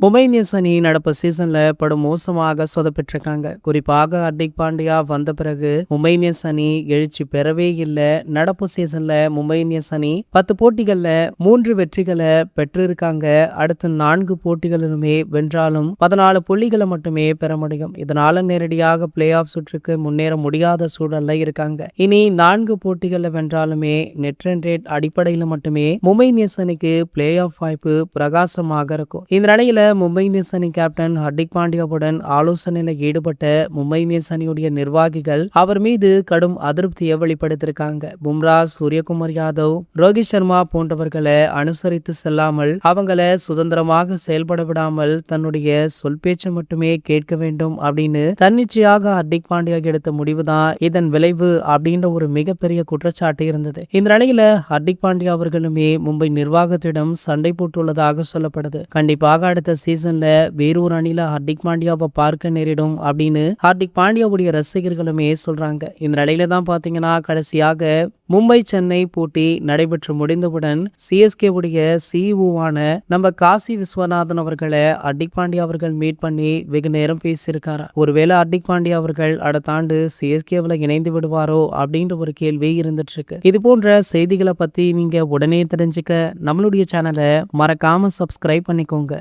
Mumbai Indians அணி நடப்பு சீசன்ல படும் மோசமாக சொதப்பிட்டிருக்காங்க. குறிப்பாக ஹர்திக் பாண்டியா வந்த பிறகு மும்பை இந்தியன்ஸ் அணி எழுச்சி பெறவே இல்லை. நடப்பு சீசன்ல மும்பை இந்தியன்ஸ் அணி 10 போட்டிகள்ல 3 வெற்றிகளை பெற்றிருக்காங்க. அடுத்த 4 போட்டிகளிலுமே வென்றாலும் 14 புள்ளிகளை மட்டுமே பெற முடியும். இதனால நேரடியாக பிளே ஆஃப் சுற்றுக்கு முன்னேற முடியாத சூழல்ல இருக்காங்க. இனி 4 போட்டிகள்ல வென்றாலுமே நெட் ரன் ரேட் அடிப்படையில் மட்டுமே மும்பை இந்தியன்ஸ் அணிக்கு பிளே ஆஃப் வாய்ப்பு பிரகாசமாக இருக்கும். இந்த நிலையில மும்பை இந்தியன்ஸ் அணி கேப்டன் ஹர்திக் பாண்டியாவுடன் ஆலோசனையில் ஈடுபட்ட மும்பை இந்தியன்ஸ் அணியுடைய நிர்வாகிகள் அவர் மீது கடும் அதிருப்தியை வெளிப்படுத்தியிருக்காங்க. பும்ரா, சூரியகுமார் யாதவ், ரோஹித் சர்மா போன்றவர்களை அனுசரித்து செல்லாமல் அவங்கள சுதந்திரமாக செயல்பட விடாமல் தன்னுடைய சொல் பேச்சு மட்டுமே கேட்க வேண்டும் அப்படின்னு தன்னிச்சையாக ஹர்திக் பாண்டியா எடுத்த முடிவுதான் இதன் விளைவு அப்படின்ற ஒரு மிகப்பெரிய குற்றச்சாட்டு இருந்தது. இந்த நிலையில ஹர்திக் பாண்டியா அவர்களுமே மும்பை நிர்வாகத்திடம் சண்டை போட்டுள்ளதாக சொல்லப்படுது. கண்டிப்பாக அடுத்த சீசன்ல வேறொரு அணில ஹர்திக் பாண்டியாவை பார்க்க நேரிடும் அப்படின்னு ஹர்திக் பாண்டியாவுடைய ரசிகர்களுமே சொல்றாங்க. இந்த நிலையில தான் பாத்தீங்கன்னா கடைசியாக மும்பை சென்னை போட்டி நடைபெற்று முடிந்தவுடன் சிஎஸ்கே உடைய சிஇஓவான நம்ம காசி விஸ்வநாதன் அவர்களை ஹர்திக் பாண்டியா அவர்கள் மீட் பண்ணி வெகு நேரம் பேசியிருக்காரு. ஒருவேளை ஹர்திக் பாண்டியா அவர்கள் அடுத்த ஆண்டு சிஎஸ்கேவில் இணைந்து விடுவாரோ அப்படின்ற ஒரு கேள்வி இருந்துட்டு இருக்கு. இது போன்ற செய்திகளை பத்தி நீங்க உடனே தெரிஞ்சுக்க நம்மளுடைய சேனலை மறக்காம சப்ஸ்கிரைப் பண்ணிக்கோங்க.